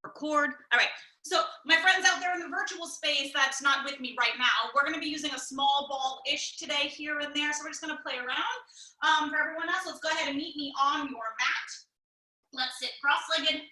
record. All right. So my friends out there in the virtual space that's not with me right now, we're going to be using a small ball-ish today here and there. So we're just going to play around. For everyone else, let's go ahead and meet me on your mat. Let's sit cross-legged.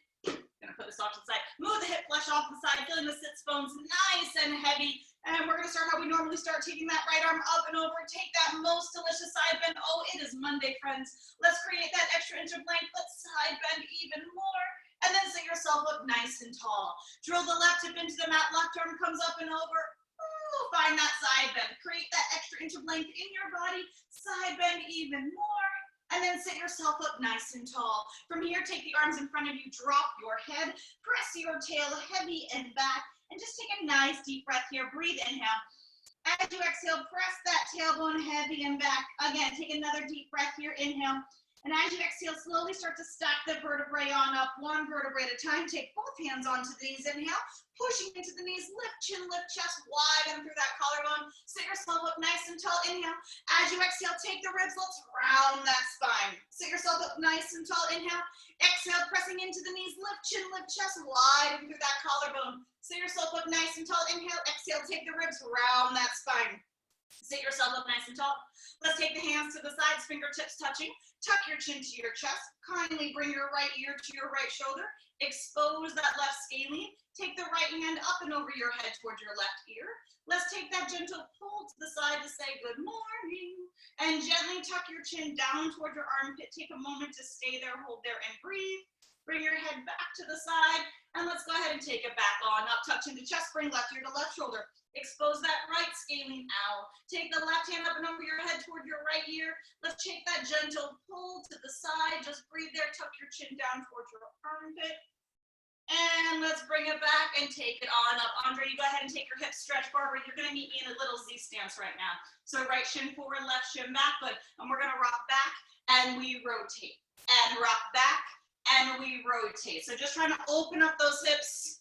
Gonna put this off to the side. Move the hip flesh off the side, feeling the sits bones nice and heavy. And we're gonna start how we normally start, taking that right arm up and over. Take that most delicious side bend. Oh, it is Monday, friends. Let's create that extra inch of length. Let's side bend even more. And then sit yourself up nice and tall. Drill the left hip into the mat. Left arm comes up and over. Ooh, find that side bend. Create that extra inch of length in your body. Side bend even more. And then sit yourself up nice and tall. From here, take the arms in front of you, drop your head, press your tail heavy and back, and just take a nice deep breath here. Breathe, inhale. As you exhale, press that tailbone heavy and back. Again, take another deep breath here, inhale. And as you exhale, slowly start to stack the vertebrae on up, one vertebrae at a time. Take both hands onto the knees, inhale, pushing into the knees, lift chin, lift chest, widen through that collarbone. Sit yourself up nice and tall, inhale. As you exhale, take the ribs, let's round that spine. Sit yourself up nice and tall, inhale. Exhale, pressing into the knees, lift chin, lift chest, widen through that collarbone. Sit yourself up nice and tall, inhale. Exhale, take the ribs, round that spine. Sit yourself up nice and tall. Let's take the hands to the sides, fingertips touching. Tuck your chin to your chest. Kindly bring your right ear to your right shoulder. Expose that left scalene. Take the right hand up and over your head towards your left ear. Let's take that gentle pull to the side to say good morning. And gently tuck your chin down toward your armpit. Take a moment to stay there, hold there, and breathe. Bring your head back to the side. And let's go ahead and take it back on up. Tuck chin to chest, bring left ear to left shoulder. Expose that right scalene out. Take the left hand up and over your head toward your right ear. Let's take that gentle pull to the side. Just breathe there. Tuck your chin down towards your armpit. And let's bring it back and take it on up. Andre, you go ahead and take your hips stretch. Barbara, you're going to meet me in a little Z stance right now. So right shin forward, left shin back. Good. And we're going to rock back and we rotate. And rock back and we rotate. So just trying to open up those hips,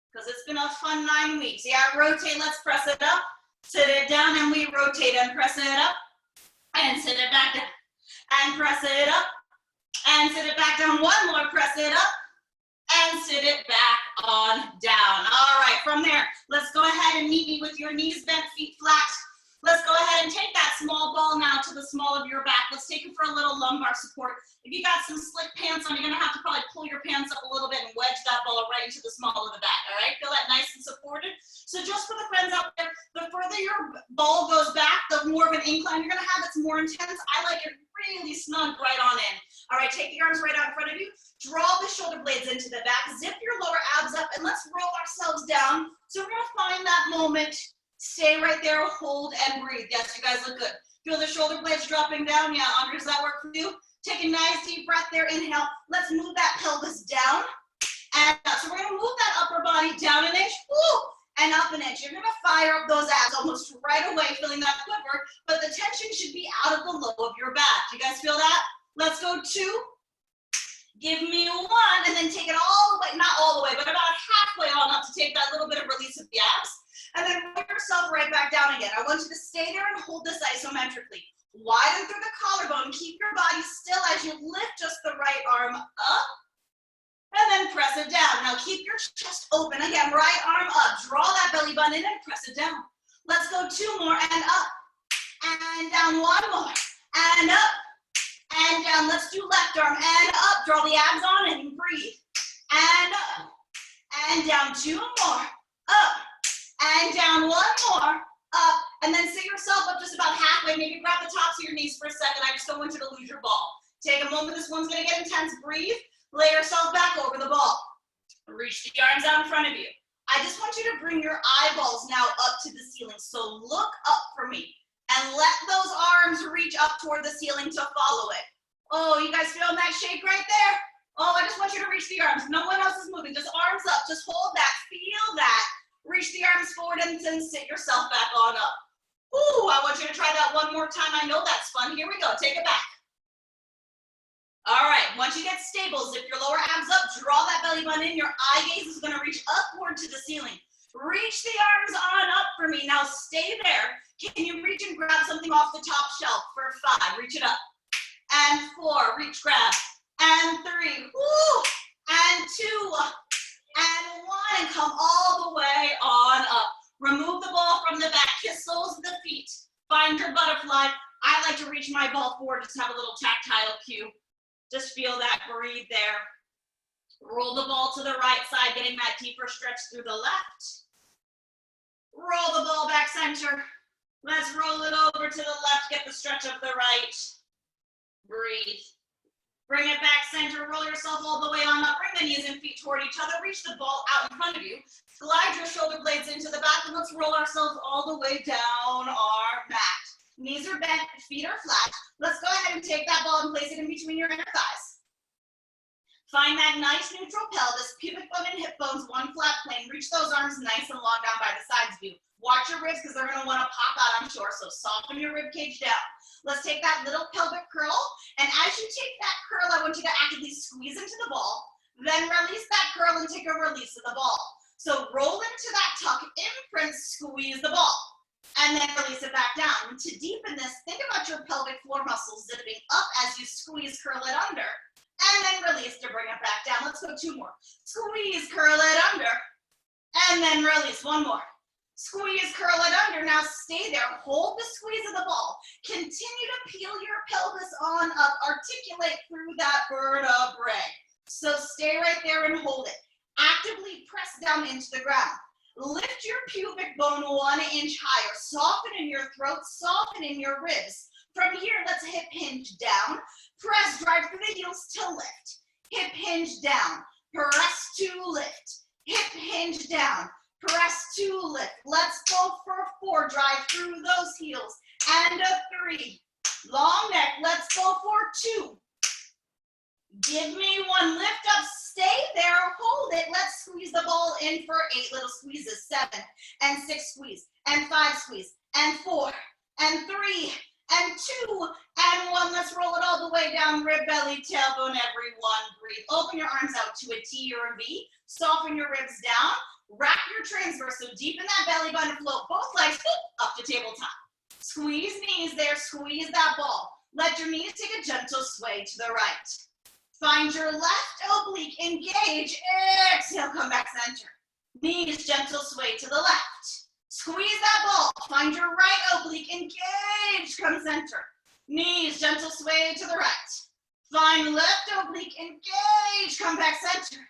because it's been a fun 9 weeks. Yeah, rotate, let's press it up, sit it down, and we rotate and press it up, and sit it back down, and press it up, and sit it back down. One more, press it up, and sit it back on down. All right, from there, let's go ahead and meet me with your knees bent, feet flat. Let's go ahead and take that small ball now to the small of your back. Let's take it for a little lumbar support. If you got some slick pants on, you're gonna have to probably pull your pants up a little bit and wedge that ball right into the small of the back, all right? Feel that nice and supported? So just for the friends out there, the further your ball goes back, the more of an incline you're gonna have. It's more intense. I like it really snug right on in. All right, take the arms right out in front of you. Draw the shoulder blades into the back. Zip your lower abs up, and let's roll ourselves down. So we're gonna find that moment. Stay right there, hold and breathe. Yes, you guys look good. Feel the shoulder blades dropping down. Yeah, Andre, does that work for you? Take a nice deep breath there, inhale. Let's move that pelvis down and up. So we're gonna move that upper body down an inch, woo, and up an inch. You're gonna fire up those abs almost right away, feeling that quiver, but the tension should be out of the low of your back. Do you guys feel that? Let's go 2. Give me 1, and then take it all the way, not all the way, but about halfway on up to take that little bit of release of the abs. And then roll yourself right back down again. I want you to stay there and hold this isometrically. Widen through the collarbone. Keep your body still as you lift just the right arm up. And then press it down. Now keep your chest open. Again, right arm up. Draw that belly button in and press it down. Let's go 2 more and up. And down 1 more. And up. And down. Let's do left arm and up. Draw the abs on and breathe. And up. And down 2 more. Up. And down 1 more, up, and then sit yourself up just about halfway. Maybe grab the tops of your knees for a second. I just don't want you to lose your ball. Take a moment. This one's gonna get intense. Breathe. Lay yourself back over the ball. Reach the arms out in front of you. I just want you to bring your eyeballs now up to the ceiling. So look up for me and let those arms reach up toward the ceiling to follow it. Oh, you guys feeling that shake right there? Oh, I just want you to reach the arms. No one else is moving. Just arms up. Just hold that. Feel that. Reach the arms forward and then sit yourself back on up. Ooh, I want you to try that one more time. I know that's fun. Here we go. Take it back. All right. Once you get stable, zip your lower abs up. Draw that belly button in. Your eye gaze is going to reach upward to the ceiling. Reach the arms on up for me. Now stay there. Can you reach and grab something off the top shelf for 5? Reach it up. And 4. Reach, grab. And 3. Woo! And 2. Find your butterfly. I like to reach my ball forward, just have a little tactile cue. Just feel that, breathe there. Roll the ball to the right side, getting that deeper stretch through the left. Roll the ball back center. Let's roll it over to the left, get the stretch of the right. Breathe. Bring it back center, roll yourself all the way on up, bring the knees and feet toward each other, reach the ball out in front of you, glide your shoulder blades into the back, and let's roll ourselves all the way down our mat. Knees are bent, feet are flat. Let's go ahead and take that ball and place it in between your inner thighs. Find that nice neutral pelvis, pubic bone and hip bones, one flat plane. Reach those arms nice and long down by the sides of you. Watch your ribs because they're going to want to pop out, I'm sure, so soften your rib cage down. Let's take that little pelvic curl, and as you take that curl, I want you to actively squeeze into the ball, then release that curl and take a release of the ball. So roll into that tuck, imprint, squeeze the ball, and then release it back down. And to deepen this, think about your pelvic floor muscles zipping up as you squeeze, curl it under, and then release to bring it back down. Let's go 2 more. Squeeze, curl it under, and then release. 1 more. Squeeze, curl it under. Now stay there. Hold the squeeze of the ball. Continue to peel your pelvis on up. Articulate through that vertebrae. So stay right there and hold it. Actively press down into the ground. Lift your pubic bone 1 inch higher. Soften in your throat. Soften in your ribs. From here, let's hip hinge down. Press, drive through the heels to lift. Hip hinge down. Press to lift. Hip hinge down. Press to lift. Let's go for 4. Drive through those heels. And a 3. Long neck. Let's go for 2. Give me 1. Lift up. Stay there. Hold it. Let's squeeze the ball in for 8 little squeezes. 7 and 6 squeeze. And 5 squeeze. And 4 and 3 and 2 and 1. Let's roll it all the way down. Rib, belly, tailbone, everyone. Breathe. Open your arms out to a T or a V. Soften your ribs down. Wrap your transverse, so deepen that belly button, float both legs up to tabletop. Squeeze knees there, squeeze that ball. Let your knees take a gentle sway to the right. Find your left oblique, engage, exhale, come back center. Knees, gentle sway to the left. Squeeze that ball, find your right oblique, engage, come center. Knees, gentle sway to the right. Find left oblique, engage, come back center.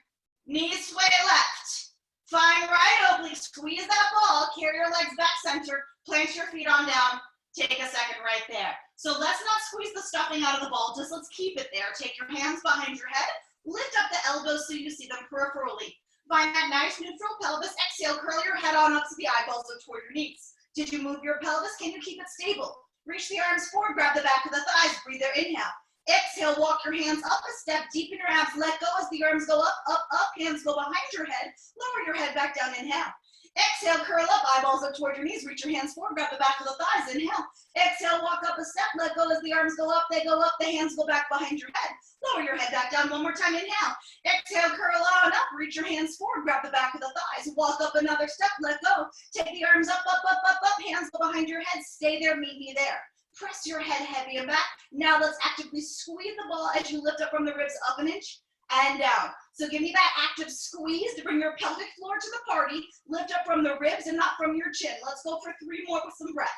Knees sway left. Find right oblique, squeeze that ball, carry your legs back center, plant your feet on down, take a second right there. So let's not squeeze the stuffing out of the ball, just let's keep it there. Take your hands behind your head, lift up the elbows so you see them peripherally. Find that nice neutral pelvis, exhale, curl your head on up to the eyeballs or toward your knees. Did you move your pelvis? Can you keep it stable? Reach the arms forward, grab the back of the thighs, breathe there, inhale. Exhale, walk your hands up a step, deepen your abs, let go as the arms go up, up, up, hands go behind your head, lower your head back down, inhale. Exhale, curl up, eyeballs up toward your knees, reach your hands forward, grab the back of the thighs, inhale. Exhale, walk up a step, let go as the arms go up, they go up, the hands go back behind your head. Lower your head back down, 1 more time, inhale. Exhale, curl on up, reach your hands forward, grab the back of the thighs, walk up another step, let go. Take the arms up, up, up, up, up, hands go behind your head, stay there, meet me there. Press your head heavy and back. Now let's actively squeeze the ball as you lift up from the ribs up 1 inch and down. So give me that active squeeze to bring your pelvic floor to the party. Lift up from the ribs and not from your chin. Let's go for 3 more with some breath.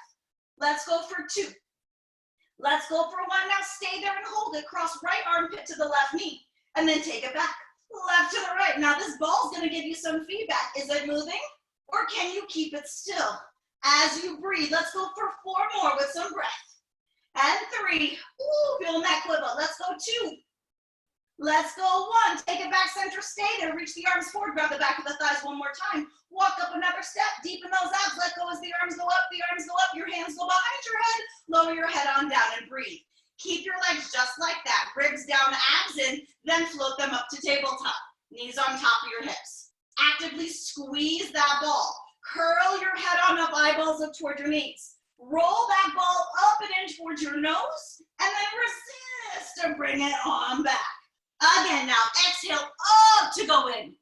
Let's go for 2. Let's go for 1. Now stay there and hold it. Cross right armpit to the left knee and then take it back. Left to the right. Now this ball's gonna give you some feedback. Is it moving or can you keep it still? As you breathe, let's go for 4 more with some breath. And 3, ooh, feeling that quiver. Let's go 2. Let's go 1, take it back center, stay there, reach the arms forward, grab the back of the thighs 1 more time. Walk up another step, deepen those abs, let go as the arms go up, your hands go behind your head, lower your head on down and breathe. Keep your legs just like that, ribs down, abs in, then float them up to tabletop. Knees on top of your hips. Actively squeeze that ball. Curl your head on up, eyeballs up toward your knees. Roll that ball up and in towards your nose, and then resist and bring it on back. Again, now exhale up to go in.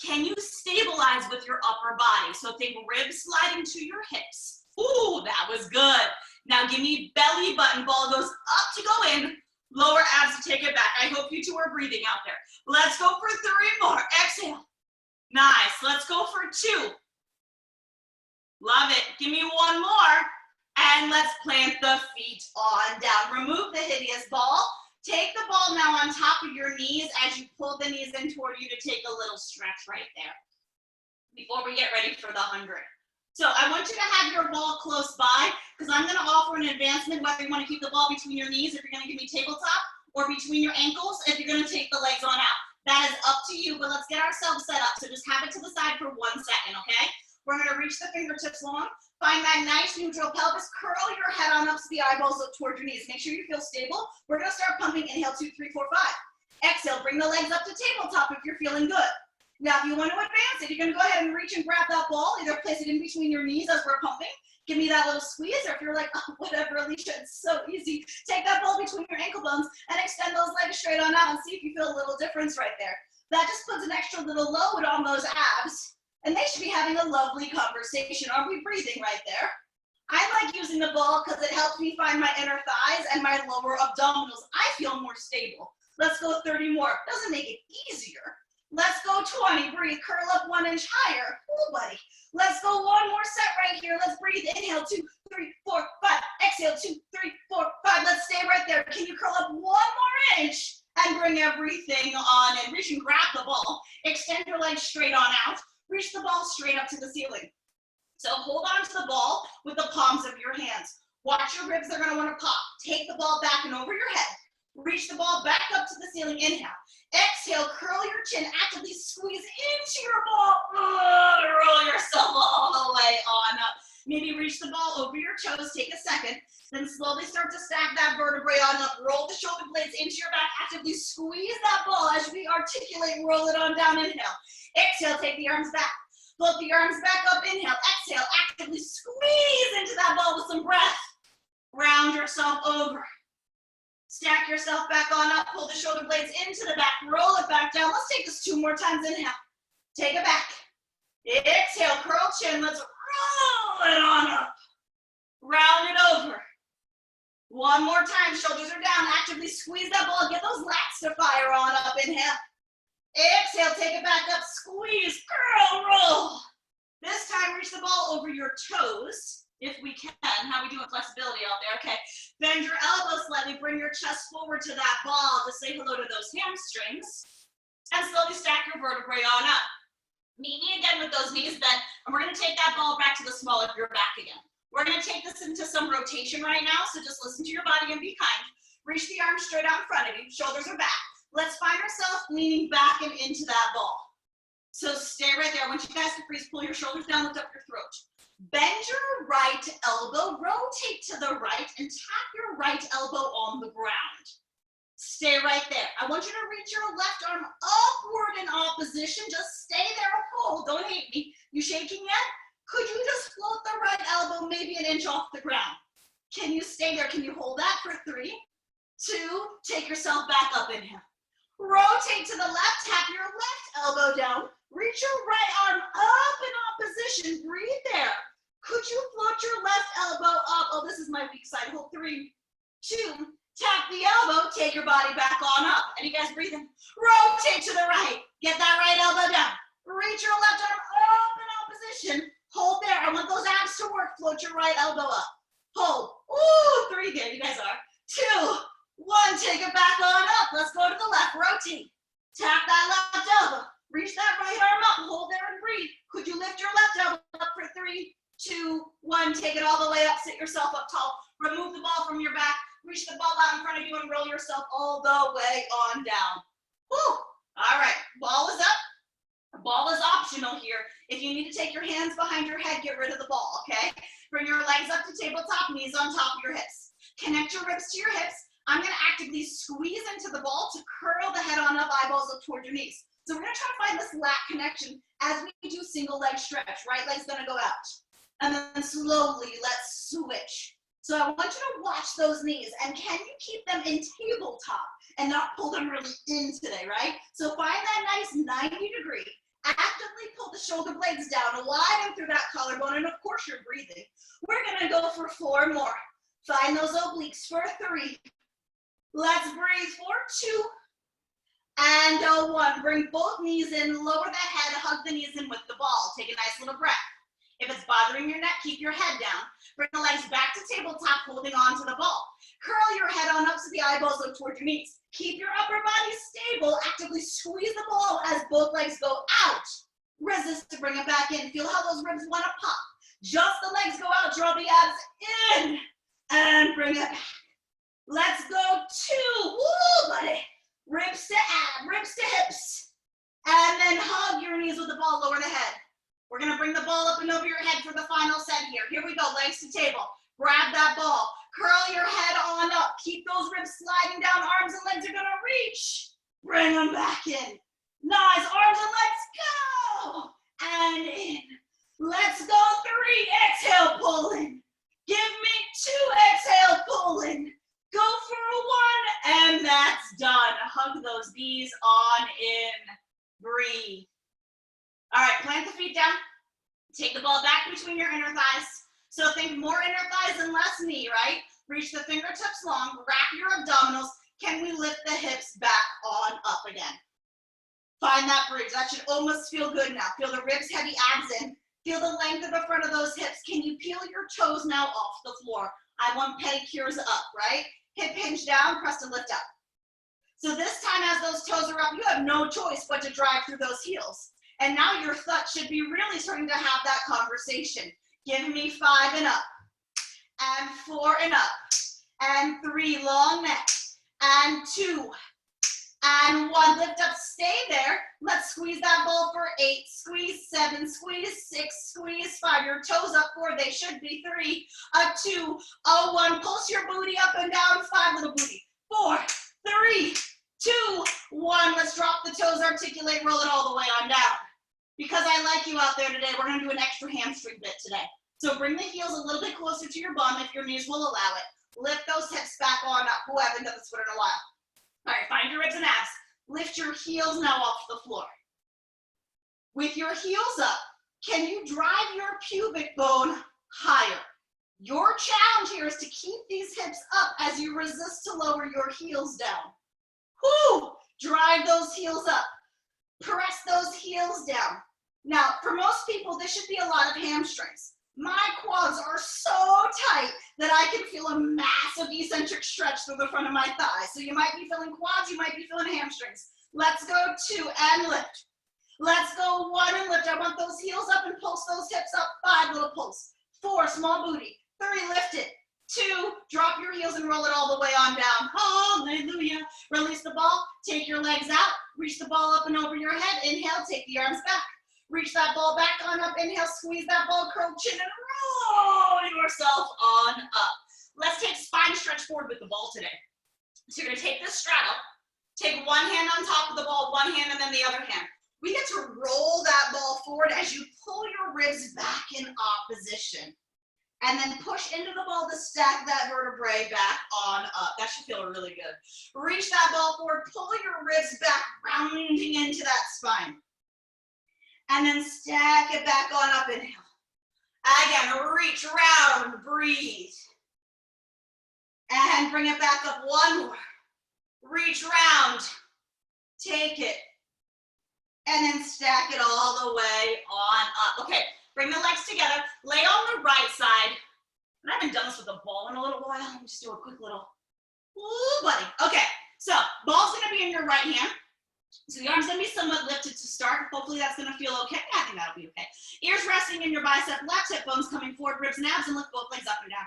Can you stabilize with your upper body? So think ribs sliding to your hips. Ooh, that was good. Now give me belly button, ball goes up to go in, lower abs to take it back. I hope you 2 are breathing out there. Let's go for 3 more. Exhale. Nice. Let's go for 2. Love it. Give me 1 more. And let's plant the feet on down. Remove the hideous ball. Take the ball now on top of your knees as you pull the knees in toward you to take a little stretch right there before we get ready for the 100. So I want you to have your ball close by because I'm going to offer an advancement whether you want to keep the ball between your knees if you're going to give me tabletop or between your ankles if you're going to take the legs on out. That is up to you, but let's get ourselves set up. So just have it to the side for 1 second, okay? We're going to reach the fingertips long. Find that nice neutral pelvis. Curl your head on up so the eyeballs look toward your knees. Make sure you feel stable. We're going to start pumping. Inhale, 2, 3, 4, 5. Exhale, bring the legs up to tabletop if you're feeling good. Now, if you want to advance it, you're going to go ahead and reach and grab that ball. Either place it in between your knees as we're pumping. Give me that little squeeze. Or if you're like, oh, whatever, Alicia, it's so easy. Take that ball between your ankle bones and extend those legs straight on out and see if you feel a little difference right there. That just puts an extra little load on those abs. And they should be having a lovely conversation. Are we breathing right there? I like using the ball because it helps me find my inner thighs and my lower abdominals. I feel more stable. Let's go 30 more. Doesn't make it easier. Let's go 20. Breathe. Curl up 1 inch higher. Cool, buddy. Let's go 1 more set right here. Let's breathe. Inhale, 2, 3, 4, 5. Exhale, 2, 3, 4, 5. Let's stay right there. Can you curl up 1 more inch and bring everything on and reach and grab the ball. Extend your legs straight on out. Reach the ball straight up to the ceiling. So hold on to the ball with the palms of your hands. Watch your ribs, they're gonna wanna pop. Take the ball back and over your head. Reach the ball back up to the ceiling, inhale. Exhale, curl your chin, actively squeeze into your ball. Roll yourself all the way on up. Maybe reach the ball over your toes, take a second. Then slowly start to stack that vertebrae on up. Roll the shoulder blades into your back, actively squeeze that ball as we articulate, roll it on down, inhale. Exhale, take the arms back. Float the arms back up, inhale. Exhale, actively squeeze into that ball with some breath. Round yourself over. Stack yourself back on up, pull the shoulder blades into the back, roll it back down. Let's take this 2 more times, inhale. Take it back. Exhale, curl chin, let's roll it on up. Round it over. 1 more time, shoulders are down, actively squeeze that ball, get those lats to fire on up, inhale. Exhale, take it back up, squeeze, curl, roll. This time, reach the ball over your toes, if we can. How we doing flexibility out there? Okay. Bend your elbows slightly, bring your chest forward to that ball to say hello to those hamstrings, and slowly stack your vertebrae on up. Meet me again with those knees bent, and we're gonna take that ball back to the small of your back again. We're gonna take this into some rotation right now, so just listen to your body and be kind. Reach the arms straight out in front of you, shoulders are back. Let's find ourselves leaning back and into that ball. So stay right there. I want you guys to freeze, pull your shoulders down, lift up your throat. Bend your right elbow, rotate to the right, and tap your right elbow on the ground. Stay right there. I want you to reach your left arm upward in opposition. Just stay there and hold. Don't hate me. You shaking yet? Could you just float the right elbow maybe 1 inch off the ground? Can you stay there? Can you hold that for 3, 2, take yourself back up, inhale. Rotate to the left, tap your left elbow down. Reach your right arm up in opposition. Breathe there. Could you float your left elbow up? Oh, this is my weak side. Hold 3, 2, tap the elbow, take your body back on up. Any guys breathing? Rotate to the right. Get that right elbow down. Reach your left arm up in opposition. Hold there. I want those abs to work. Float your right elbow up. Hold. Ooh, 3, there you guys are. 2, 1, take it back on up. Let's go to the left, rotate. Tap that left elbow. Reach that right arm up, hold there and breathe. Could you lift your left elbow up for 3, 2, 1, take it all the way up, sit yourself up tall. Remove the ball from your back, reach the ball out in front of you and roll yourself all the way on down. Woo. All right, ball is up. Ball is optional here. If you need to take your hands behind your head, get rid of the ball, okay? Bring your legs up to tabletop, knees on top of your hips. Connect your ribs to your hips. I'm gonna actively squeeze into the ball to curl the head on up, eyeballs up toward your knees. So we're gonna try to find this lat connection as we do single leg stretch. Right leg's gonna go out. And then slowly, let's switch. So I want you to watch those knees, and can you keep them in tabletop and not pull them really in today, right? So find that nice 90-degree. Actively pull the shoulder blades down, widen through that collarbone, and of course you're breathing. We're gonna go for 4 more. Find those obliques for 3. Let's breathe for 2. And 1. Bring both knees in, lower the head, hug the knees in with the ball. Take a nice little breath. If it's bothering your neck, keep your head down. Bring the legs back to tabletop, holding on to the ball. Curl your head on up so the eyeballs look toward your knees. Keep your upper body stable. Actively squeeze the ball as both legs go out. Resist to bring it back in. Feel how those ribs want to pop. Just the legs go out. Draw the abs in and bring it back. Let's go 2. Woo, buddy. Ribs to ab, ribs to hips. And then hug your knees with the ball. Lower the head. We're going to bring the ball up and over your head for the final set here. Here we go. Legs to table. Grab that ball. Curl your head on up. Keep those ribs sliding down. Arms and legs are going to reach. Bring them back in. Nice. Arms and legs go. And in. Let's go 3. Exhale, pull in. Give me 2. Exhale, pull in. Go for a 1. And that's done. Hug those knees on in. Breathe. All right, plant the feet down. Take the ball back between your inner thighs. So think more inner thighs and less knee, right? Reach the fingertips long, wrap your abdominals. Can we lift the hips back on up again? Find that bridge. That should almost feel good now. Feel the ribs, heavy abs in. Feel the length of the front of those hips. Can you peel your toes now off the floor? I want pedicures up, right? Hip hinge down, press to lift up. So this time as those toes are up, you have no choice but to drive through those heels. And now your thought should be really starting to have that conversation. Give me 5 and up, and 4 and up, and 3, long neck, and 2, and 1, lift up, stay there. Let's squeeze that ball for 8, squeeze 7, squeeze 6, squeeze 5, your toes up 4, they should be 3, a 2, a 1, pulse your booty up and down, 5, little booty, 4, 3, 2, 1, let's drop the toes, articulate, roll it all the way on down. Because I like you out there today, we're gonna do an extra hamstring bit today. So bring the heels a little bit closer to your bum if your knees will allow it. Lift those hips back on up. Who haven't done this for in a while? All right, find your ribs and abs. Lift your heels now off the floor. With your heels up, can you drive your pubic bone higher? Your challenge here is to keep these hips up as you resist to lower your heels down. Whoo! Drive those heels up. Press those heels down. Now, for most people, this should be a lot of hamstrings. My quads are so tight that I can feel a massive eccentric stretch through the front of my thighs. So you might be feeling quads, you might be feeling hamstrings. Let's go 2 and lift. Let's go 1 and lift. I want those heels up and pulse those hips up. 5, little pulse. 4, small booty. 3, lift it. 2, drop your heels and roll it all the way on down. Hallelujah. Release the ball, take your legs out, reach the ball up and over your head. Inhale, take the arms back. Reach that ball back on up. Inhale, squeeze that ball, curl chin, and roll yourself on up. Let's take spine stretch forward with the ball today. So you're gonna take this straddle, take one hand on top of the ball, one hand, and then the other hand. We get to roll that ball forward as you pull your ribs back in opposition. And then push into the ball to stack that vertebrae back on up. That should feel really good. Reach that ball forward, pull your ribs back, rounding into that spine. And then stack it back on up, inhale. Again, reach around, breathe. And bring it back up, 1 more. Reach around, take it. And then stack it all the way on up. Okay, bring the legs together, lay on the right side. And I haven't done this with a ball in a little while. Let me just do a quick little, ooh, buddy. Okay, so ball's gonna be in your right hand. So the arm's gonna be somewhat lifted to start. Hopefully that's gonna feel okay. I think that'll be okay. Ears resting in your bicep, left hip bones coming forward, ribs and abs, and lift both legs up and down.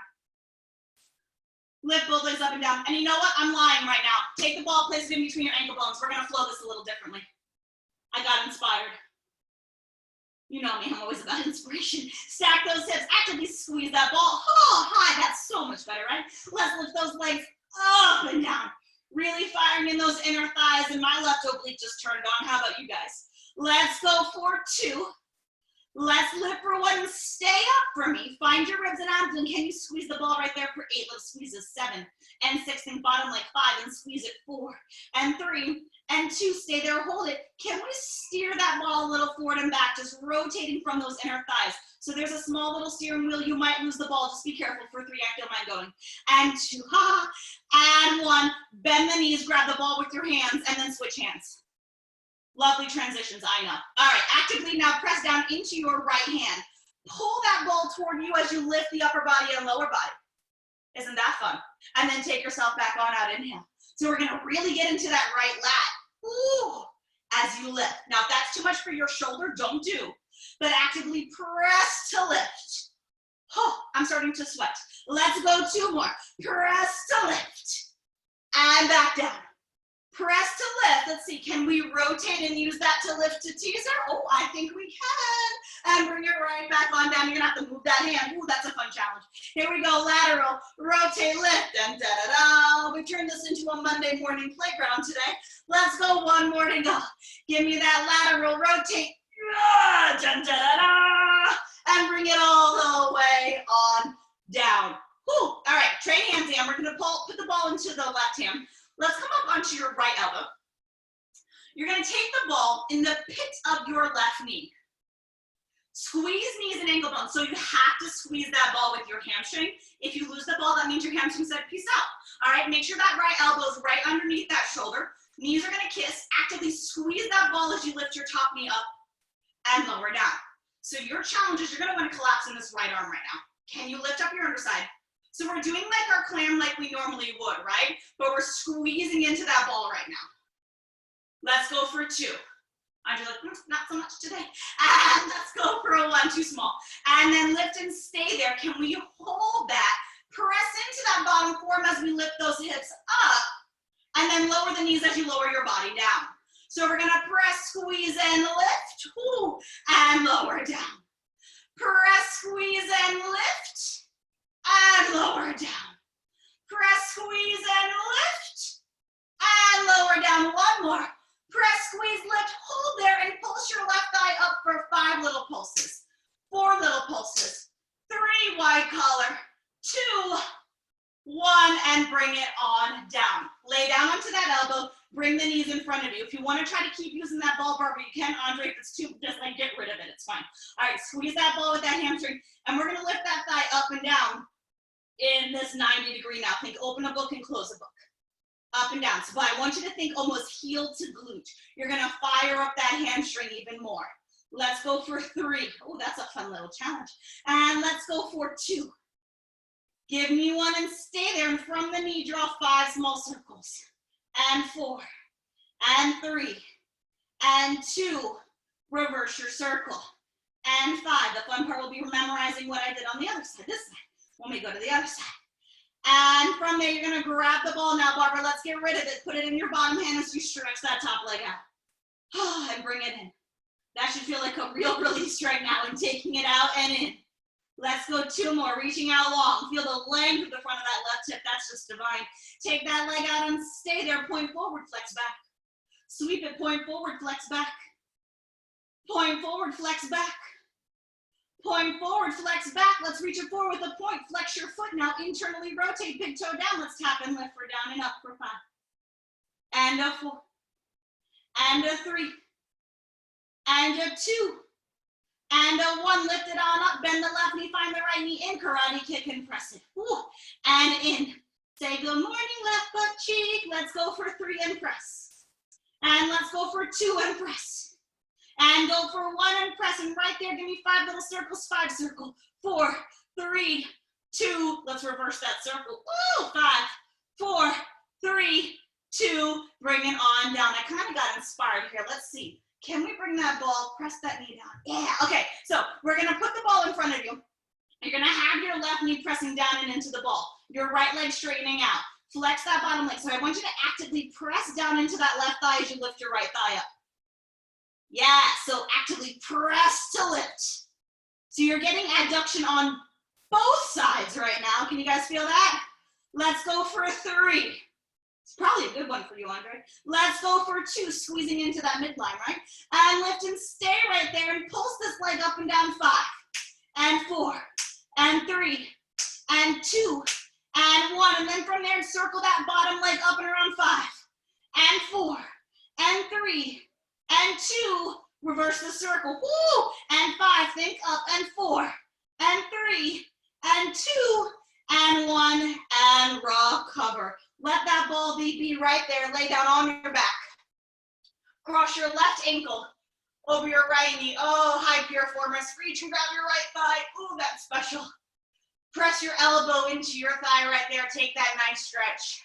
Lift both legs up and down. And you know what? I'm lying right now. Take the ball, place it in between your ankle bones. We're gonna flow this a little differently. I got inspired. You know me, I'm always about inspiration. Stack those hips, actively squeeze that ball. Oh, hi, that's so much better, right? Let's lift those legs up and down. Really firing in those inner thighs, and my left oblique just turned on. How about you guys? Let's go for 2. Let's lift for 1 and stay up for me. Find your ribs and abs, and can you squeeze the ball right there for 8? Let's squeeze a 7 and 6 and bottom like 5 and squeeze it 4 and 3 and 2. Stay there, hold it. Can we steer that ball a little forward and back, just rotating from those inner thighs? So there's a small little steering wheel. You might lose the ball. Just be careful. For 3, I feel mine going. And 2, and 1. Bend the knees, grab the ball with your hands, and then switch hands. Lovely transitions, I know. All right, actively now press down into your right hand. pull that ball toward you as you lift the upper body and lower body. Isn't that fun? And then take yourself back on out, inhale. So we're gonna really get into that right lat. Ooh, as you lift. Now, if that's too much for your shoulder, don't do. But actively press to lift. Oh, I'm starting to sweat. Let's go 2 more. Press to lift. And back down. Press to lift. Let's see, can we rotate and use that to lift to teaser? Oh, I think we can. And bring it right back on down. You're gonna have to move that hand. Ooh, that's a fun challenge. Here we go, lateral, rotate, lift, and da-da-da. We turned this into a Monday morning playground today. Let's go, 1 more to go. Give me that lateral, rotate, da-da-da. And bring it all the way on down. Whew. All right, trade hands in. We're gonna put the ball into the left hand. Let's come up onto your right elbow. You're gonna take the ball in the pit of your left knee. Squeeze knees and ankle bones. So you have to squeeze that ball with your hamstring. If you lose the ball, that means your hamstring said peace out. All right, make sure that right elbow is right underneath that shoulder. Knees are gonna kiss. Actively squeeze that ball as you lift your top knee up and lower down. So your challenge is you're gonna wanna collapse in this right arm right now. Can you lift up your underside? So we're doing like our clam like we normally would, right? But we're squeezing into that ball right now. Let's go for 2. I'm just like, not so much today. And let's go for a 1, too small. And then lift and stay there. Can we hold that? Press into that bottom form as we lift those hips up. And then lower the knees as you lower your body down. So we're gonna press, squeeze, and lift. Whoo, and lower down. Press, squeeze, and lift. And lower down. Press, squeeze, and lift. And lower down. 1 more. Press, squeeze, lift, hold there, and pulse your left thigh up for 5 little pulses. 4 little pulses. 3, wide collar. 2, 1, and bring it on down. Lay down onto that elbow. Bring the knees in front of you. If you want to try to keep using that ball bar, but you can, Andre, if it's too, just like get rid of it, it's fine. All right, squeeze that ball with that hamstring, and we're gonna lift that thigh up and down in this 90-degree now. Think open a book and close a book. Up and down. So but I want you to think almost heel to glute. You're gonna fire up that hamstring even more. Let's go for 3. Oh, that's a fun little challenge. And let's go for 2. Give me 1 and stay there. And from the knee, draw 5 small circles. And 4. And 3. And 2. Reverse your circle. And 5. The fun part will be memorizing what I did on the other side, this side, when we go to the other side. And from there, you're gonna grab the ball now, Barbara. Let's get rid of it. Put it in your bottom hand as you stretch that top leg out. And bring it in. That should feel like a real release right now, and taking it out and in. Let's go 2 more, reaching out long. Feel the length of the front of that left hip. That's just divine. Take that leg out and stay there. Point forward, flex back. Sweep it, point forward, flex back. Point forward, flex back. Point forward, flex back. Let's reach it forward with a point. Flex your foot now. Internally rotate, big toe down. Let's tap and lift for down and up for 5. And a 4. And a 3. And a 2. And a 1. Lift it on up. Bend the left knee. Find the right knee in. Karate kick and press it. Ooh. And in. Say good morning, left butt cheek. Let's go for 3 and press. And let's go for 2 and press. And go for 1 and press, and right there, give me 5 little circles, 5 circle, 4, 3, 2, let's reverse that circle, ooh, 5, 4, 3, 2, bring it on down. I kind of got inspired here, let's see. Can we bring that ball, press that knee down? Yeah, okay, so we're gonna put the ball in front of you. You're gonna have your left knee pressing down and into the ball, your right leg straightening out. Flex that bottom leg, so I want you to actively press down into that left thigh as you lift your right thigh up. Yeah, so actively press to lift. So you're getting adduction on both sides right now. Can you guys feel that? Let's go for 3. It's probably a good one for you, Andre. Let's go for 2, squeezing into that midline, right? And lift and stay right there and pulse this leg up and down 5, and 4, and 3, and 2, and 1. And then from there, circle that bottom leg up and around 5, and 4, and 3, and 2, reverse the circle, woo, and 5, think up, and 4, and 3, and 2, and 1, and recover. Let that ball be right there, lay down on your back. Cross your left ankle over your right knee. Oh, high piriformis. Reach and grab your right thigh. Ooh, that's special. Press your elbow into your thigh right there. Take that nice stretch.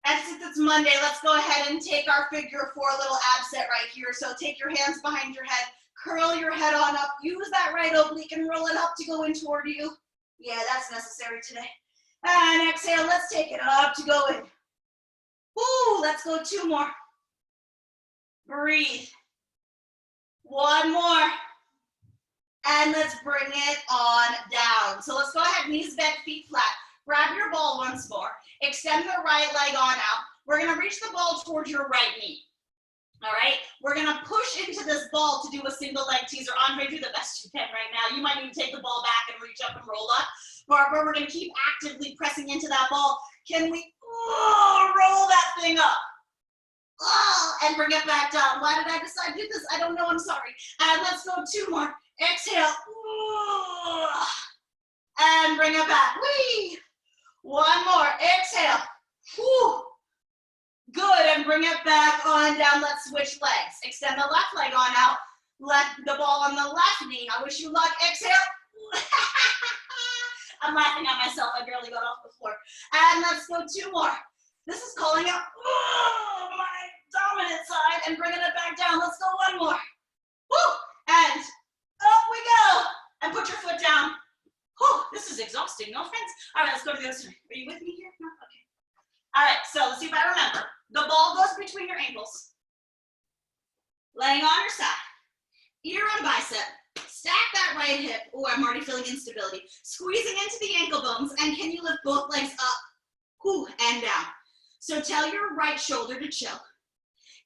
And since it's Monday, let's go ahead and take our figure 4 little ab set right here. So take your hands behind your head, curl your head on up, use that right oblique and roll it up to go in toward you. Yeah, that's necessary today. And exhale, let's take it up to go in. Woo, let's go 2 more. Breathe. 1 more. And let's bring it on down. So let's go ahead, knees bent, feet flat. Grab your ball once more. Extend the right leg on out. We're gonna reach the ball towards your right knee. All right, we're gonna push into this ball to do a single leg teaser. Andre, do the best you can right now. You might need to take the ball back and reach up and roll up. Barbara, we're gonna keep actively pressing into that ball. Can we roll that thing up? And bring it back down. Why did I decide to do this? I don't know, I'm sorry. And let's go 2 more. Exhale. And bring it back. Whee! 1 more. Exhale. Whew. Good, and bring it back on down. Let's switch legs. Extend the left leg on out. Left the ball on the left knee. I wish you luck. Exhale. I'm laughing at myself. I barely got off the floor. And let's go 2 more. This is calling out my dominant side and bringing it back down. Let's go 1 more. Woo! And up we go. And put your foot down. Whew, this is exhausting, no offense. All right, let's go to the other side. Are you with me here? No? Okay. All right, so let's see if I remember. The ball goes between your ankles. Laying on your side. Ear on bicep. Stack that right hip. Oh, I'm already feeling instability. Squeezing into the ankle bones. And can you lift both legs up? Whew, and down. So tell your right shoulder to chill.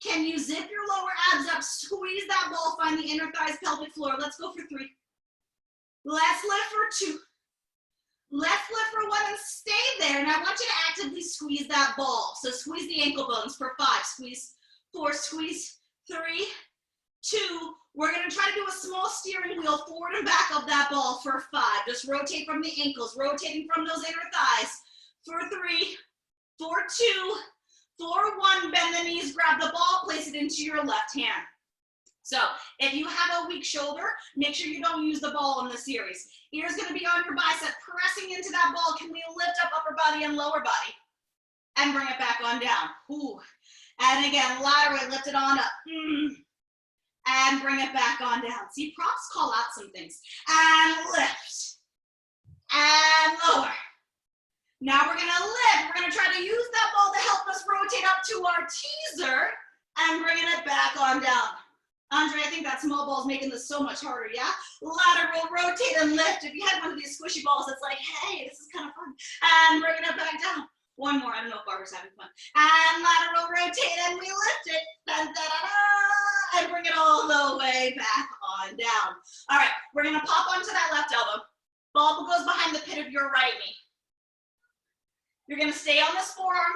Can you zip your lower abs up? Squeeze that ball. Find the inner thighs, pelvic floor. Let's go for 3. Let's lift for 2. Let's lift for 1 and stay there. And I want you to actively squeeze that ball. So squeeze the ankle bones for 5. Squeeze 4, squeeze 3, 2. We're gonna try to do a small steering wheel forward and back of that ball for 5. Just rotate from the ankles, rotating from those inner thighs. For 3, for 2, for 1. Bend the knees, grab the ball, place it into your left hand. So if you have a weak shoulder, make sure you don't use the ball in the series. Ear's gonna be on your bicep, pressing into that ball. Can we lift up upper body and lower body? And bring it back on down. Ooh. And again, laterally, lift it on up. And bring it back on down. See, props call out some things. And lift. And lower. Now we're gonna lift. We're gonna try to use that ball to help us rotate up to our teaser and bringing it back on down. Andre, I think that small ball is making this so much harder, yeah? Lateral, rotate and lift. If you had one of these squishy balls, it's like, hey, this is kind of fun. And bringing it back down. 1 more, I don't know if Barbara's having fun. And lateral, rotate, and we lift it. Da, da, da, da, and bring it all the way back on down. All right, we're gonna pop onto that left elbow. Ball goes behind the pit of your right knee. You're gonna stay on this forearm,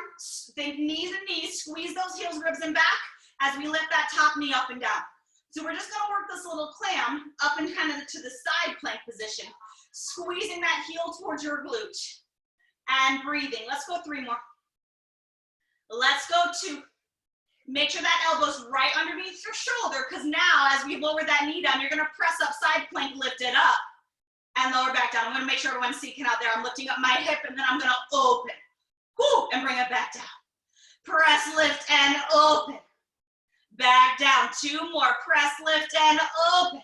think knees and knees, squeeze those heels, ribs, and back as we lift that top knee up and down. So we're just gonna work this little clam up and kind of to the side plank position, squeezing that heel towards your glute and breathing. Let's go 3 more. Let's go 2. Make sure that elbow's right underneath your shoulder, because now as we lower that knee down, you're gonna press up side plank, lift it up and lower back down. I'm gonna make sure everyone's seeing out there. I'm lifting up my hip and then I'm gonna open. Whoo, and bring it back down. Press, lift, and open. Back down. 2 more. Press, lift, and open.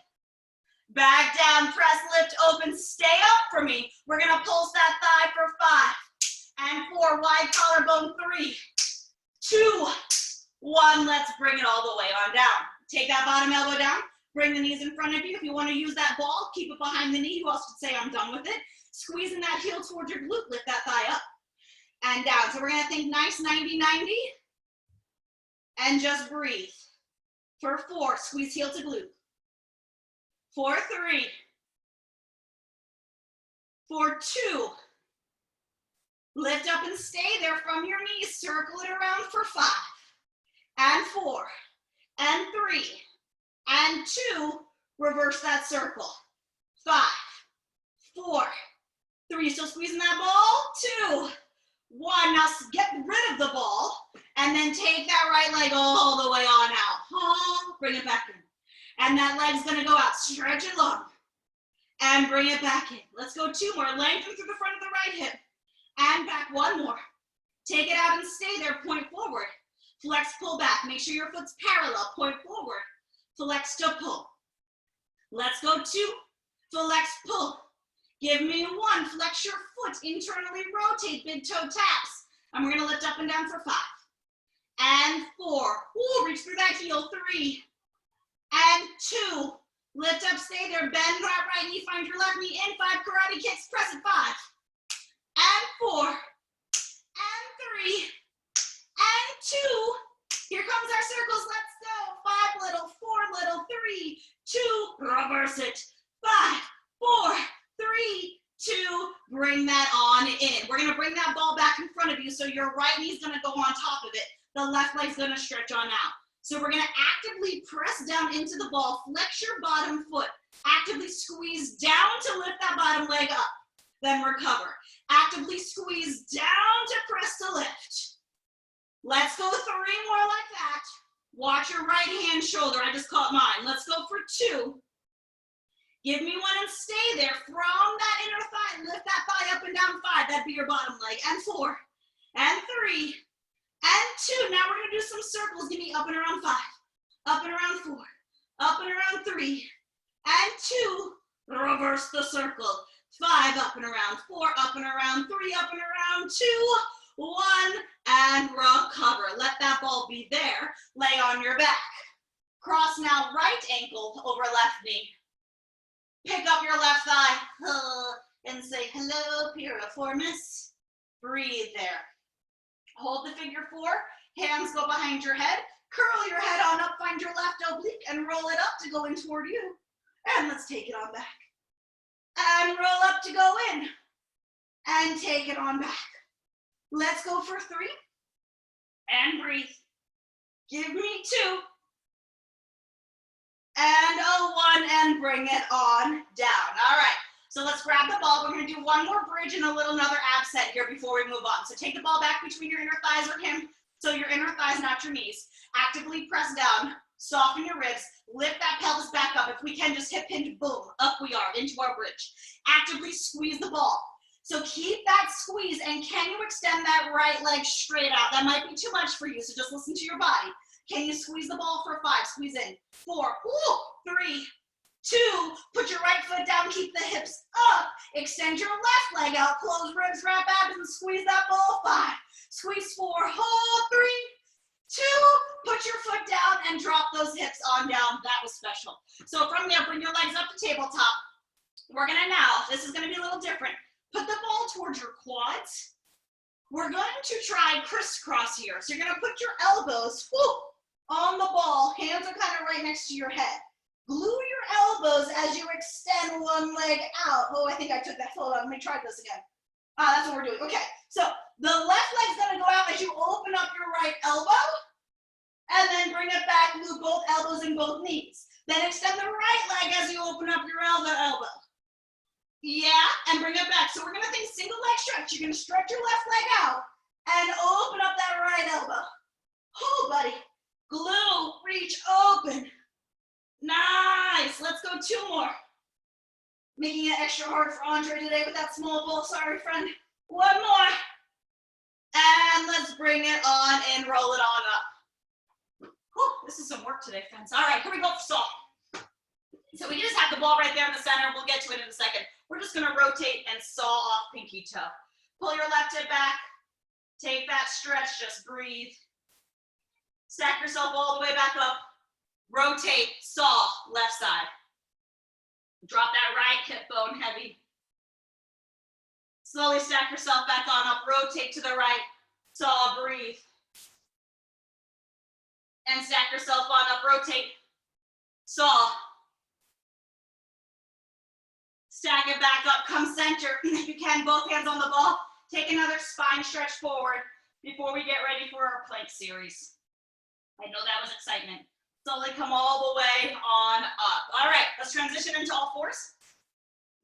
Back down. Press, lift, open. Stay up for me. We're going to pulse that thigh for 5 and 4. Wide collarbone. 3, 2, 1. Let's bring it all the way on down. Take that bottom elbow down. Bring the knees in front of you. If you want to use that ball, keep it behind the knee. Who else would say I'm done with it? Squeezing that heel towards your glute. Lift that thigh up and down. So we're going to think nice 90-90 and just breathe. For 4, squeeze heel to glute. For 3. For 2. Lift up and stay there from your knees. Circle it around for 5. And 4. And 3. And 2. Reverse that circle. 5. 4. 3. Still squeezing that ball. 2. 1. Now get rid of the ball. And then take that right leg all the way on out. Bring it back in. And that leg's gonna go out, stretch it long. And bring it back in. Let's go 2 more. Lengthen through the front of the right hip. And back 1 more. Take it out and stay there, point forward. Flex, pull back. Make sure your foot's parallel, point forward. Flex to pull. Let's go 2. Flex, pull. Give me 1. Flex your foot. Internally rotate. Big toe taps. And we're going to lift up and down for 5. And 4. Ooh, reach through that heel. 3. And 2. Lift up, stay there. Bend that right knee. Find your left knee in. 5 karate kicks. Press it. 5. And 4. And 3. And 2. Here comes our circles. Let's go. 5 little, 4 little, 3, 2. Reverse it. 5, 4, 3, 2. Bring that on in. We're gonna bring that ball back in front of you, so your right knee's gonna go on top of it. The left leg's gonna stretch on out. So we're gonna actively press down into the ball. Flex your bottom foot. Actively squeeze down to lift that bottom leg up. Then recover. Actively squeeze down to press to lift. Let's go 3 more like that. Watch your right hand shoulder. I just caught mine. Let's go for 2. Give me 1 and stay there. From that inner thigh, lift that thigh up and down. 5, that'd be your bottom leg. And 4, and 3, and 2. Now we're gonna do some circles. Give me up and around 5, up and around 4, up and around 3, and 2. Reverse the circle. 5, up and around 4, up and around 3, up and around 2, 1, and recover. Let that ball be there. Lay on your back. Cross now right ankle over left knee. Pick up your left thigh and say hello, piriformis. Breathe there. Hold the figure 4. Hands go behind your head. Curl your head on up. Find your left oblique and roll it up to go in toward you. And let's take it on back. And roll up to go in. And take it on back. Let's go for 3. And breathe. Give me 2. And a 1, and bring it on down. All right, so let's grab the ball. We're gonna do 1 more bridge and another ab set here before we move on. So take the ball back between your inner thighs or him, so your inner thighs, not your knees. Actively press down, soften your ribs, lift that pelvis back up. If we can, just hip hinge, boom, up we are, into our bridge. Actively squeeze the ball. So keep that squeeze, and can you extend that right leg straight out? That might be too much for you, so just listen to your body. Can you squeeze the ball for 5? Squeeze in. 4, 3, 2. Put your right foot down, keep the hips up. Extend your left leg out, close ribs, wrap abs, and squeeze that ball. 5. Squeeze 4, hold 3, 2. Put your foot down and drop those hips on down. That was special. So from there, bring your legs up to tabletop. We're gonna now, this is gonna be a little different. Put the ball towards your quads. We're going to try crisscross here. So you're gonna put your elbows on the ball. Hands are kind of right next to your head. Glue your elbows as you extend one leg out. Oh, I think I took that. Hold on, let me try this again. That's what we're doing. Okay, so the left leg's gonna go out as you open up your right elbow, and then bring it back, glue both elbows and both knees. Then extend the right leg as you open up your elbow. Yeah, and bring it back. So we're gonna think single leg stretch. You're gonna stretch your left leg out and open up that right elbow. Oh, buddy. Glue, reach, open. Nice. Let's go 2 more. Making it extra hard for Andre today with that small ball. Sorry, friend. 1 more. And let's bring it on and roll it on up. Whew, this is some work today, friends. All right, here we go for saw. So we just have the ball right there in the center. We'll get to it in a second. We're just gonna rotate and saw off pinky toe. Pull your left hip back. Take that stretch, just breathe. Stack yourself all the way back up. Rotate, saw, left side. Drop that right hip bone heavy. Slowly stack yourself back on up. Rotate to the right, saw, breathe. And stack yourself on up, rotate, saw. Stack it back up, come center. If you can, both hands on the ball. Take another spine stretch forward before we get ready for our plank series. I know that was excitement. Slowly come all the way on up. All right, let's transition into all fours.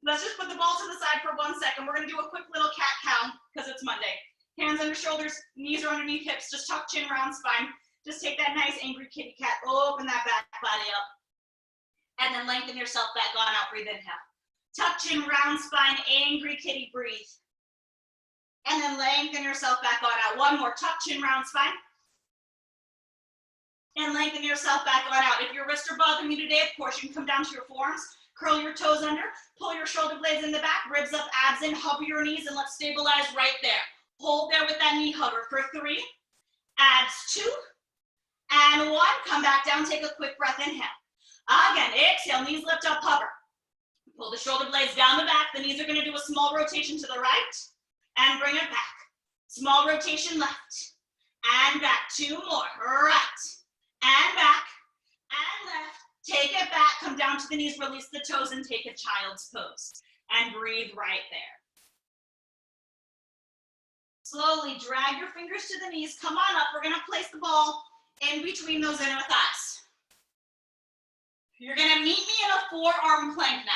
Let's just put the ball to the side for 1 second. We're gonna do a quick little cat cow because it's Monday. Hands under shoulders, knees are underneath hips, just tuck chin around spine. Just take that nice angry kitty cat, open that back body up. And then lengthen yourself back on out, breathe, inhale. Tuck chin, round spine, angry kitty, breathe. And then lengthen yourself back on out. One more, tuck chin, round spine. And lengthen yourself back on out. If your wrists are bothering you today, of course, you can come down to your forearms, curl your toes under, pull your shoulder blades in the back, ribs up, abs in, hover your knees, and let's stabilize right there. Hold there with that knee hover for 3, abs 2, and 1. Come back down, take a quick breath, inhale. Again, exhale, knees lift up, hover. Pull the shoulder blades down the back. The knees are gonna do a small rotation to the right, and bring it back. Small rotation left, and back. 2 more, right, and back, and left. Take it back, come down to the knees, release the toes, and take a child's pose. And breathe right there. Slowly drag your fingers to the knees, come on up. We're gonna place the ball in between those inner thighs. You're gonna meet me in a forearm plank now.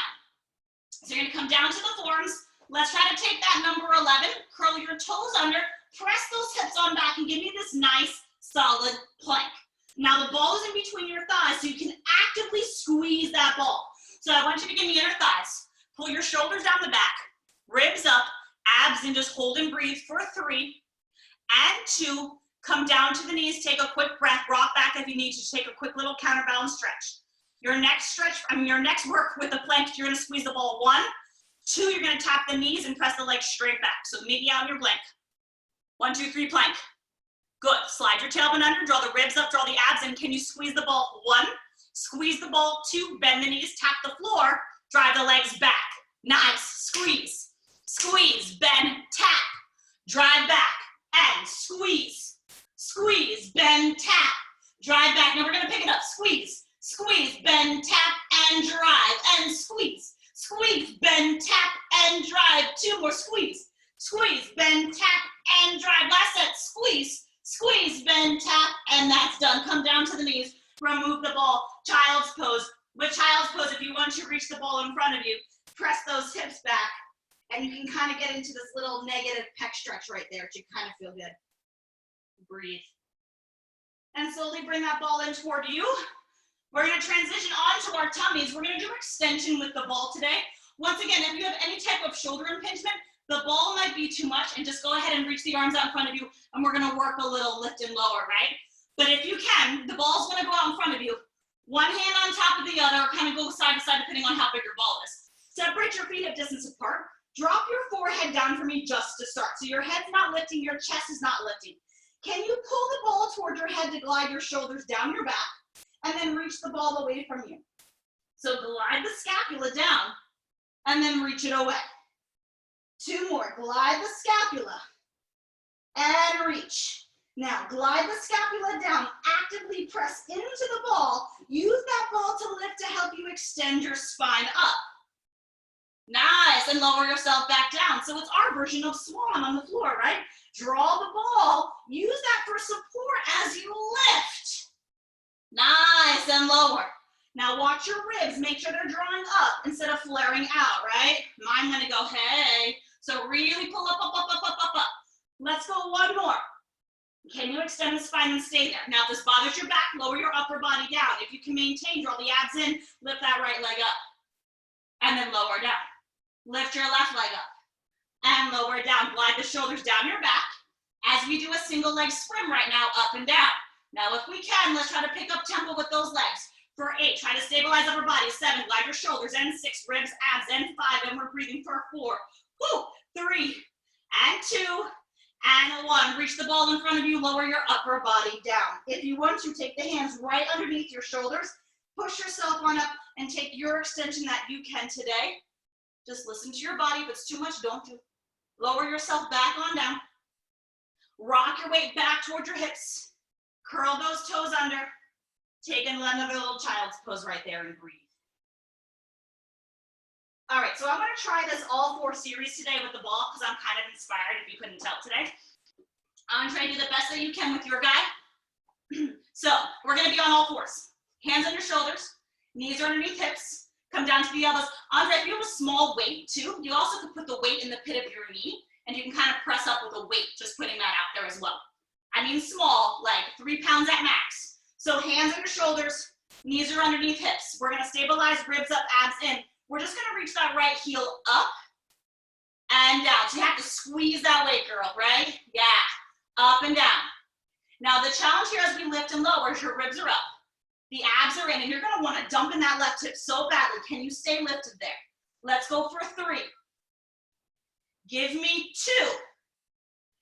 So you're gonna come down to the forearms. Let's try to take that number 11, curl your toes under, press those hips on back, and give me this nice, solid plank. Now the ball is in between your thighs, so you can actively squeeze that ball. So I want you to give me inner thighs. Pull your shoulders down the back, ribs up, abs in, just hold and breathe for 3 and 2. Come down to the knees, take a quick breath, rock back if you need to, take a quick little counterbalance stretch. Your next work with the plank, you're gonna squeeze the ball. 1, 2, you're gonna tap the knees and press the legs straight back. So meet me out in your plank. 1, 2, 3, plank. Good, slide your tailbone under, draw the ribs up, draw the abs in. Can you squeeze the ball? 1, squeeze the ball. 2, bend the knees, tap the floor, drive the legs back. Nice, squeeze, squeeze, bend, tap, drive back, and squeeze, squeeze, bend, tap, drive back. Now we're gonna pick it up, squeeze, squeeze, bend, tap, and drive, and squeeze, squeeze, bend, tap, and drive. 2 more, squeeze, squeeze, bend, tap, and drive. Last set, squeeze, squeeze, bend, tap, and that's done. Come down to the knees, remove the ball, child's pose. With child's pose, if you want to reach the ball in front of you, press those hips back, and you can kind of get into this little negative pec stretch right there, which you kind of feel good. Breathe. And slowly bring that ball in toward you. We're gonna transition onto our tummies. We're gonna do extension with the ball today. Once again, if you have any type of shoulder impingement, the ball might be too much, and just go ahead and reach the arms out in front of you, and we're gonna work a little lift and lower, right? But if you can, the ball's gonna go out in front of you. One hand on top of the other, or kind of go side to side depending on how big your ball is. Separate your feet at distance apart. Drop your forehead down for me just to start. So your head's not lifting, your chest is not lifting. Can you pull the ball toward your head to glide your shoulders down your back, and then reach the ball away from you? So glide the scapula down, and then reach it away. 2 more, glide the scapula, and reach. Now glide the scapula down, actively press into the ball. Use that ball to lift to help you extend your spine up. Nice, and lower yourself back down. So it's our version of swan on the floor, right? Draw the ball, use that for support as you lift. Nice, and lower. Now watch your ribs, make sure they're drawing up instead of flaring out, right? Mine gonna go, hey. So really pull up, up, up, up, up, up, up. Let's go 1 more. Can you extend the spine and stay there? Now if this bothers your back, lower your upper body down. If you can maintain, draw the abs in, lift that right leg up. And then lower down. Lift your left leg up. And lower down. Glide the shoulders down your back as we do a single leg swim right now, up and down. Now if we can, let's try to pick up tempo with those legs. For 8, try to stabilize upper body. 7, glide your shoulders. And 6, ribs, abs. And 5, and we're breathing for 4. Woo! 3, and 2, and 1. Reach the ball in front of you, lower your upper body down. If you want to, take the hands right underneath your shoulders, push yourself on up, and take your extension that you can today. Just listen to your body. If it's too much, don't do. Lower yourself back on down. Rock your weight back towards your hips. Curl those toes under. Take another little child's pose right there and breathe. All right, so I'm gonna try this all 4 series today with the ball because I'm kind of inspired, if you couldn't tell today. I'm gonna try to do the best that you can with your guy. So we're gonna be on all 4s. Hands on your shoulders, knees are underneath hips, come down to the elbows. Andre, if you have a small weight too, you also could put the weight in the pit of your knee, and you can kind of press up with a weight, just putting that out there as well. I mean small, like 3 pounds at max. So hands on your shoulders, Knees are underneath hips. We're gonna stabilize, ribs up, abs in. We're just gonna reach that right heel up and down. So you have to squeeze that weight, girl, right? Yeah, up and down. Now the challenge here as we lift and lower is your ribs are up. The abs are in, and you're gonna wanna dump in that left hip so badly. Can you stay lifted there? Let's go for 3. Give me 2.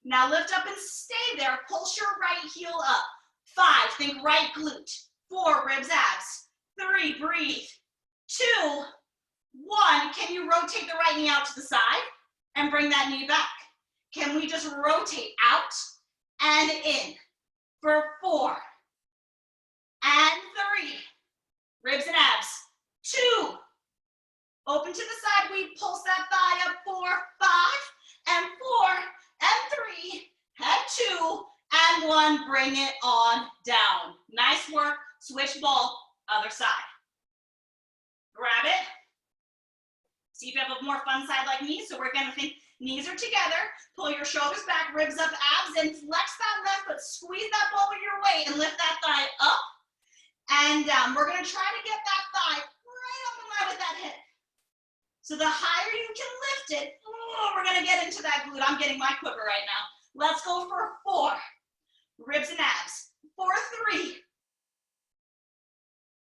Now lift up and stay there. Pulse your right heel up. 5, think right glute. 4, ribs, abs. 3, breathe. 2, 1, can you rotate the right knee out to the side and bring that knee back? Can we just rotate out and in for 4 and 3, ribs and abs. 2, open to the side, we pulse that thigh up. 4, 5, and 4, and 3, and 2, and 1, bring it on down. Nice work, switch ball, other side. Grab it. See if you have a more fun side like me. So we're gonna think knees are together, pull your shoulders back, ribs up, abs, and flex that left foot, squeeze that ball with your weight, and lift that thigh up and down. We're gonna try to get that thigh right up in line with that hip. So the higher you can lift it, we're gonna get into that glute. I'm getting my quiver right now. Let's go for 4, ribs and abs. 4, 3,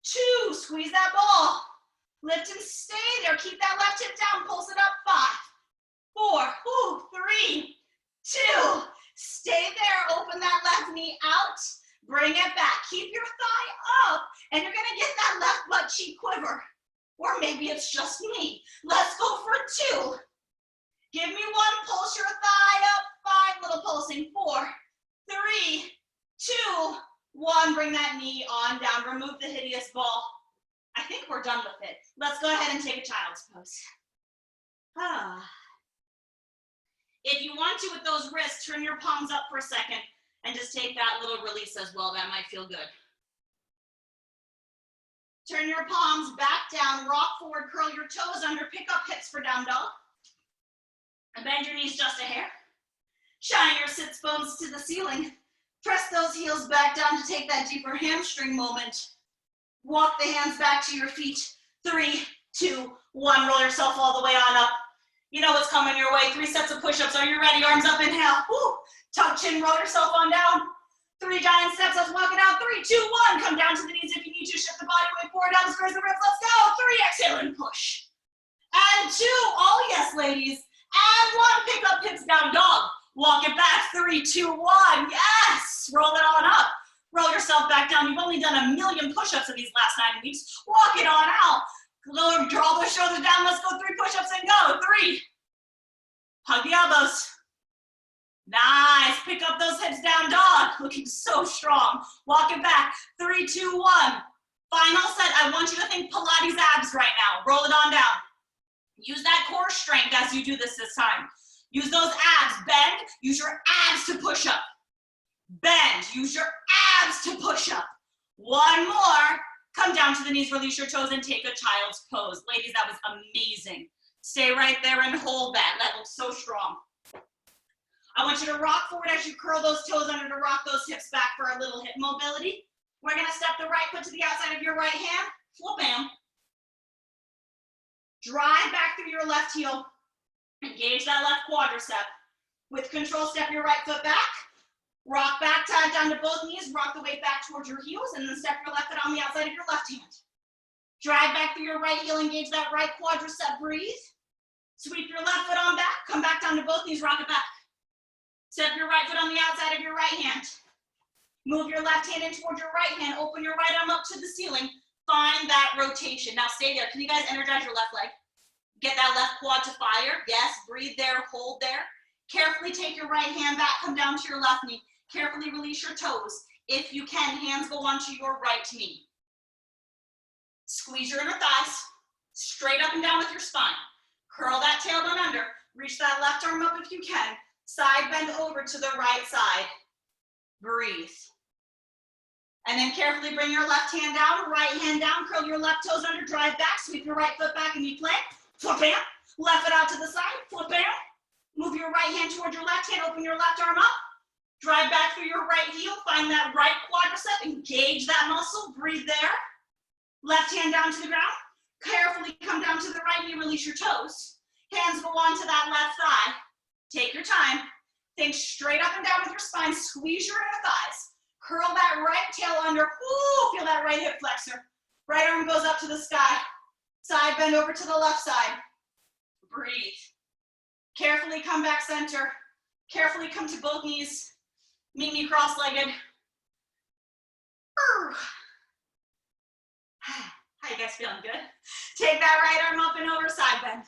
2, squeeze that ball. Lift and stay there. Keep that left hip down. Pulse it up. 5, 4, 3, 2. Stay there. Open that left knee out. Bring it back. Keep your thigh up, and you're gonna get that left butt cheek quiver. Or maybe it's just me. Let's go for 2. Give me 1. Pulse your thigh up. 5, little pulsing. 4, 3, 2, 1. Bring that knee on down. Remove the hideous ball. I think we're done with it. Let's go ahead and take a child's pose. If you want to with those wrists, turn your palms up for a second and just take that little release as well. That might feel good. Turn your palms back down, rock forward, curl your toes under, pick up hips for down dog. And bend your knees just a hair. Shine your sits bones to the ceiling. Press those heels back down to take that deeper hamstring moment. Walk the hands back to your feet. 3, 2, 1. Roll yourself all the way on up. You know what's coming your way. 3 sets of push-ups. Are you ready? Arms up, inhale. Woo. Tuck chin, roll yourself on down. 3 giant steps. Let's walk it out. 3, 2, 1. Come down to the knees if you need to. Shift the body weight forward, down, squares the ribs. Let's go. 3, exhale and push. And 2. Oh, yes, ladies. And 1. Pick up hips, down dog. Walk it back. 3, 2, 1. Yes. Roll it on up. Roll yourself back down. You've only done 1,000,000 push-ups in these last 9 weeks. Walk it on out. Draw those shoulders down. Let's go. 3 push-ups and go. 3. Hug the elbows. Nice. Pick up those hips, down dog. Looking so strong. Walk it back. 3, 2, 1. Final set. I want you to think Pilates abs right now. Roll it on down. Use that core strength as you do this time. Use those abs. Bend. Use your abs to push up. Bend. Use your abs to push up. 1 more. Come down to the knees, release your toes, and take a child's pose. Ladies, that was amazing. Stay right there and hold that. That looks so strong. I want you to rock forward as you curl those toes under to rock those hips back for a little hip mobility. We're gonna step the right foot to the outside of your right hand. Flip bam. Drive back through your left heel. Engage that left quadricep. With control, step your right foot back. Rock back, tie down to both knees, rock the weight back towards your heels, and then step your left foot on the outside of your left hand. Drive back through your right heel, engage that right quadricep, breathe. Sweep your left foot on back, come back down to both knees, rock it back. Step your right foot on the outside of your right hand. Move your left hand in towards your right hand, open your right arm up to the ceiling, find that rotation. Now stay there. Can you guys energize your left leg? Get that left quad to fire. Yes, breathe there, hold there. Carefully take your right hand back, come down to your left knee. Carefully release your toes. If you can, hands go onto your right knee. Squeeze your inner thighs, straight up and down with your spine. Curl that tailbone under. Reach that left arm up if you can. Side bend over to the right side. Breathe. And then carefully bring your left hand down, right hand down, curl your left toes under, drive back, sweep your right foot back and you plank. Flip bam. Left foot out to the side, flip bam. Move your right hand towards your left hand, open your left arm up. Drive back through your right heel, find that right quadricep, engage that muscle, breathe there. Left hand down to the ground. Carefully come down to the right knee, release your toes. Hands go onto that left thigh. Take your time. Think straight up and down with your spine. Squeeze your inner thighs. Curl that right tail under. Ooh, feel that right hip flexor. Right arm goes up to the sky. Side bend over to the left side. Breathe. Carefully come back center. Carefully come to both knees. Meet me cross-legged. How you guys feeling? Good? Take that right arm up and over, side bend.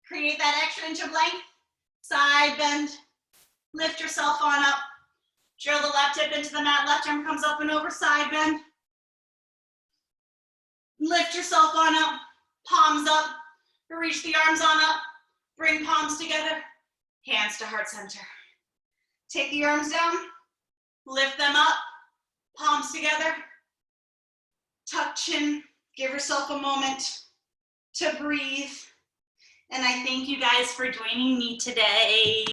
Create that extra inch of length. Side bend. Lift yourself on up. Drill the left hip into the mat. Left arm comes up and over, side bend. Lift yourself on up. Palms up. Reach the arms on up. Bring palms together. Hands to heart center. Take the arms down. Lift them up. Palms together. Tuck chin. Give yourself a moment to breathe. And I thank you guys for joining me today.